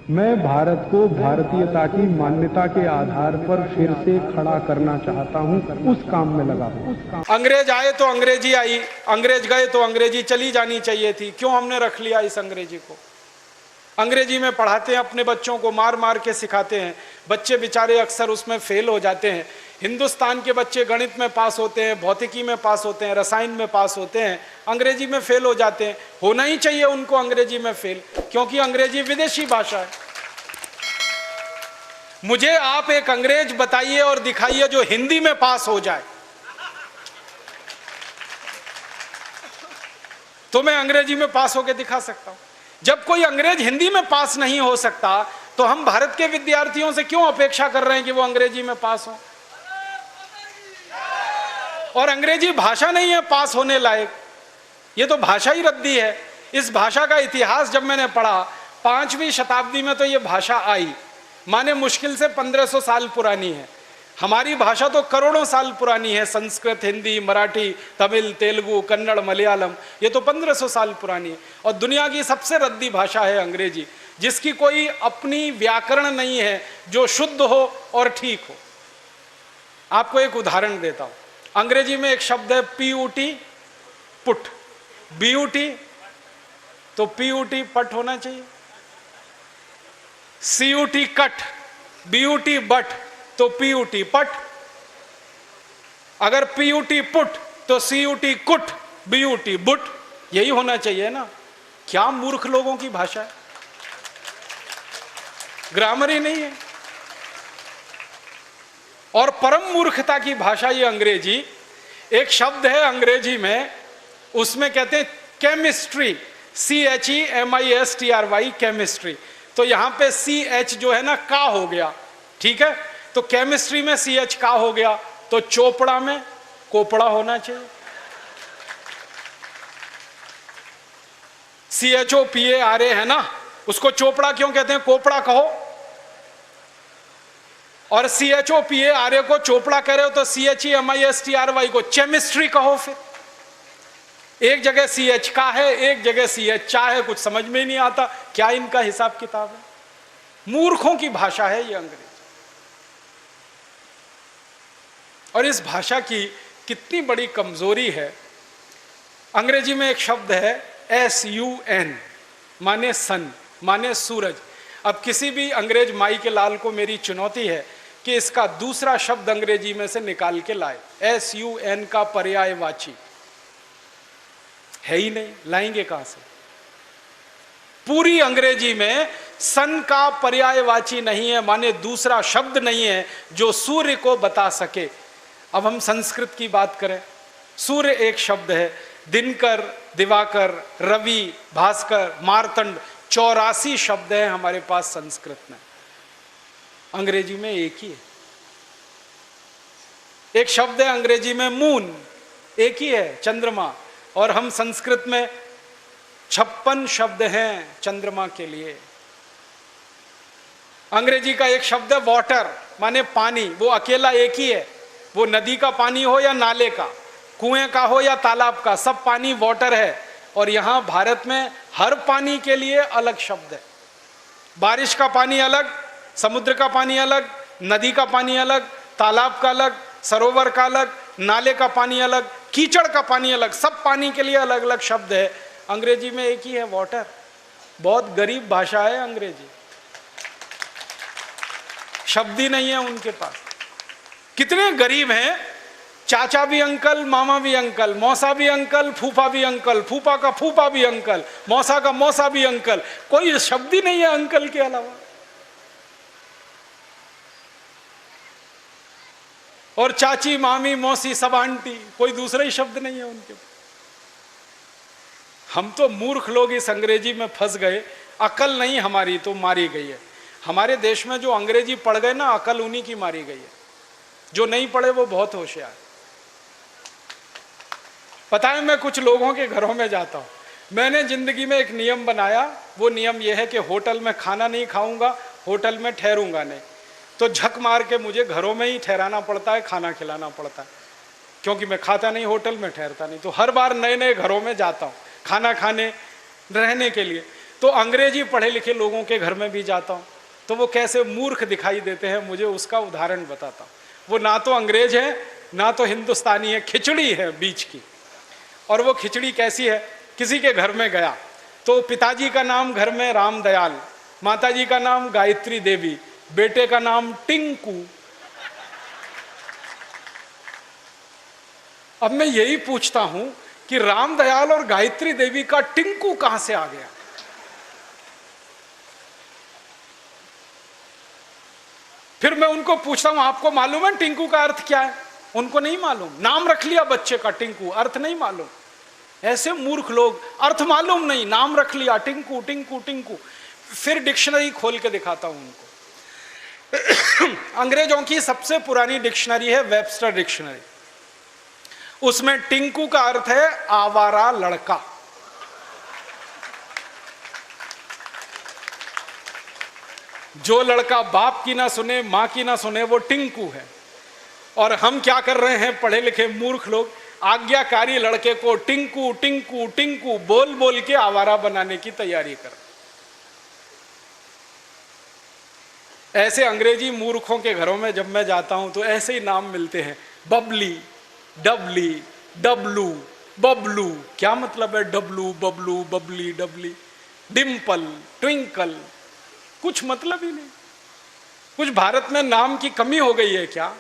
मैं भारत को भारतीयता की मान्यता के आधार पर फिर से खड़ा करना चाहता हूं, उस काम में लगा हूं। अंग्रेज आए तो अंग्रेजी आई, अंग्रेज गए तो अंग्रेजी चली जानी चाहिए थी। क्यों हमने रख लिया इस अंग्रेजी को? अंग्रेजी में पढ़ाते हैं अपने बच्चों को, मार मार के सिखाते हैं। बच्चे बेचारे अक्सर उसमें फेल हो जाते हैं। हिंदुस्तान के बच्चे गणित में पास होते हैं, भौतिकी में पास होते हैं, रसायन में पास होते हैं, अंग्रेजी में फेल हो जाते हैं। होना ही चाहिए उनको अंग्रेजी में फेल, क्योंकि अंग्रेजी विदेशी भाषा है। मुझे आप एक अंग्रेज बताइए और दिखाइए जो हिंदी में पास हो जाए, तो मैं अंग्रेजी में पास होकर दिखा सकता हूं। जब कोई अंग्रेज हिंदी में पास नहीं हो सकता, तो हम भारत के विद्यार्थियों से क्यों अपेक्षा कर रहे हैं कि वो अंग्रेजी में पास हो? और अंग्रेजी भाषा नहीं है पास होने लायक, ये तो भाषा ही रद्दी है। इस भाषा का इतिहास जब मैंने पढ़ा, 5वीं शताब्दी में तो ये भाषा आई, माने मुश्किल से 1500 साल पुरानी है। हमारी भाषा तो करोड़ों साल पुरानी है। संस्कृत, हिंदी, मराठी, तमिल, तेलुगु, कन्नड़, मलयालम, ये तो 1500 साल पुरानी है। और दुनिया की सबसे रद्दी भाषा है अंग्रेजी, जिसकी कोई अपनी व्याकरण नहीं है जो शुद्ध हो और ठीक हो। आपको एक उदाहरण देता हूं। अंग्रेजी में एक शब्द है पीयूटी, पुट। बीयूटी तो पीयूटी पट होना चाहिए। सीयूटी कट, बीयूटी बट तो पीयूटी पट। अगर पीयूटी पुट तो सीयूटी कुट, बीयूटी बुट। यही होना चाहिए ना। क्या मूर्ख लोगों की भाषा है, ग्रामर ही नहीं है। और परम मूर्खता की भाषा ये अंग्रेजी। एक शब्द है अंग्रेजी में, उसमें कहते हैं केमिस्ट्री, CHEMISTRY, केमिस्ट्री। तो यहां पे CH जो है ना का हो गया, ठीक है। तो केमिस्ट्री में CH का हो गया, तो चोपड़ा में कोपड़ा होना चाहिए। CHOPARA है ना, उसको चोपड़ा क्यों कहते हैं? कोपड़ा कहो। और CHOPARA को चोपड़ा कह रहे हो तो CHEMISTRY को केमिस्ट्री कहो। फिर एक जगह CH का है, एक जगह CH चा है, कुछ समझ में ही नहीं आता। क्या इनका हिसाब किताब है? मूर्खों की भाषा है ये अंग्रेजी। और इस भाषा की कितनी बड़ी कमजोरी है। अंग्रेजी में एक शब्द है SUN, माने सन, माने सूरज। अब किसी भी अंग्रेज माई के लाल को मेरी चुनौती है कि इसका दूसरा शब्द अंग्रेजी में से निकाल के लाए। SUN का पर्यायवाची है ही नहीं, लाएंगे कहां से? पूरी अंग्रेजी में सन का पर्यायवाची नहीं है, माने दूसरा शब्द नहीं है जो सूर्य को बता सके। अब हम संस्कृत की बात करें, सूर्य एक शब्द है। दिनकर, दिवाकर, रवि, भास्कर, मार्तंड, 84 शब्द हैं हमारे पास संस्कृत में। अंग्रेजी में एक ही है। एक शब्द है अंग्रेजी में मून, एक ही है, चंद्रमा। और हम संस्कृत में 56 शब्द हैं चंद्रमा के लिए। अंग्रेजी का एक शब्द है वाटर, माने पानी। वो अकेला एक ही है, वो नदी का पानी हो या नाले का, कुएं का हो या तालाब का, सब पानी वाटर है। और यहां भारत में हर पानी के लिए अलग शब्द है। बारिश का पानी अलग, समुद्र का पानी अलग, नदी का पानी अलग, तालाब का अलग, सरोवर का अलग, नाले का पानी अलग, कीचड़ का पानी अलग, सब पानी के लिए अलग अलग शब्द है। अंग्रेजी में एक ही है, वाटर। बहुत गरीब भाषा है अंग्रेजी, शब्द ही नहीं है उनके पास। कितने गरीब हैं, चाचा भी अंकल, मामा भी अंकल, मौसा भी अंकल, फूफा भी अंकल, फूफा का फूफा भी अंकल, मौसा का मौसा भी अंकल। कोई शब्द ही नहीं है अंकल के अलावा। और चाची, मामी, मौसी, सब आंटी, कोई दूसरा ही शब्द नहीं है उनके। हम तो मूर्ख लोग इस अंग्रेजी में फंस गए। अकल नहीं हमारी तो मारी गई है। हमारे देश में जो अंग्रेजी पढ़ गए ना, अकल उन्हीं की मारी गई है। जो नहीं पढ़े वो बहुत होशियार। पता है, मैं कुछ लोगों के घरों में जाता हूं। मैंने जिंदगी में एक नियम बनाया। वो नियम यह है कि होटल में खाना नहीं खाऊंगा, होटल में ठहरूंगा नहीं। तो झक मार के मुझे घरों में ही ठहराना पड़ता है, खाना खिलाना पड़ता है, क्योंकि मैं खाता नहीं, होटल में ठहरता नहीं। तो हर बार नए नए घरों में जाता हूँ खाना खाने, रहने के लिए। तो अंग्रेजी पढ़े लिखे लोगों के घर में भी जाता हूँ तो वो कैसे मूर्ख दिखाई देते हैं, मुझे उसका उदाहरण बताता हूँ। वो ना तो अंग्रेज है ना तो हिंदुस्तानी है, खिचड़ी है बीच की। और वो खिचड़ी कैसी है, किसी के घर में गया तो पिताजी का नाम घर में रामदयाल, माताजी का नाम गायत्री देवी, बेटे का नाम टिंकू। अब मैं यही पूछता हूं कि रामदयाल और गायत्री देवी का टिंकू कहां से आ गया? फिर मैं उनको पूछता हूं आपको मालूम है टिंकू का अर्थ क्या है? उनको नहीं मालूम, नाम रख लिया बच्चे का टिंकू, अर्थ नहीं मालूम। ऐसे मूर्ख लोग, अर्थ मालूम नहीं, नाम रख लिया टिंकू टिंकू टिंकू। फिर डिक्शनरी खोल के दिखाता हूं उनको। अंग्रेजों की सबसे पुरानी डिक्शनरी है वेबस्टर डिक्शनरी, उसमें टिंकू का अर्थ है आवारा लड़का। जो लड़का बाप की ना सुने मां की ना सुने वो टिंकू है। और हम क्या कर रहे हैं पढ़े लिखे मूर्ख लोग, आज्ञाकारी लड़के को टिंकू टिंकू टिंकू बोल बोल के आवारा बनाने की तैयारी कर। ऐसे अंग्रेजी मूर्खों के घरों में जब मैं जाता हूं तो ऐसे ही नाम मिलते हैं, बबली, डबली, डब्लू, बबलू। क्या मतलब है डब्लू, बबलू, बबली, डबली? डिम्पल, ट्विंकल, कुछ मतलब ही नहीं। कुछ भारत में नाम की कमी हो गई है क्या?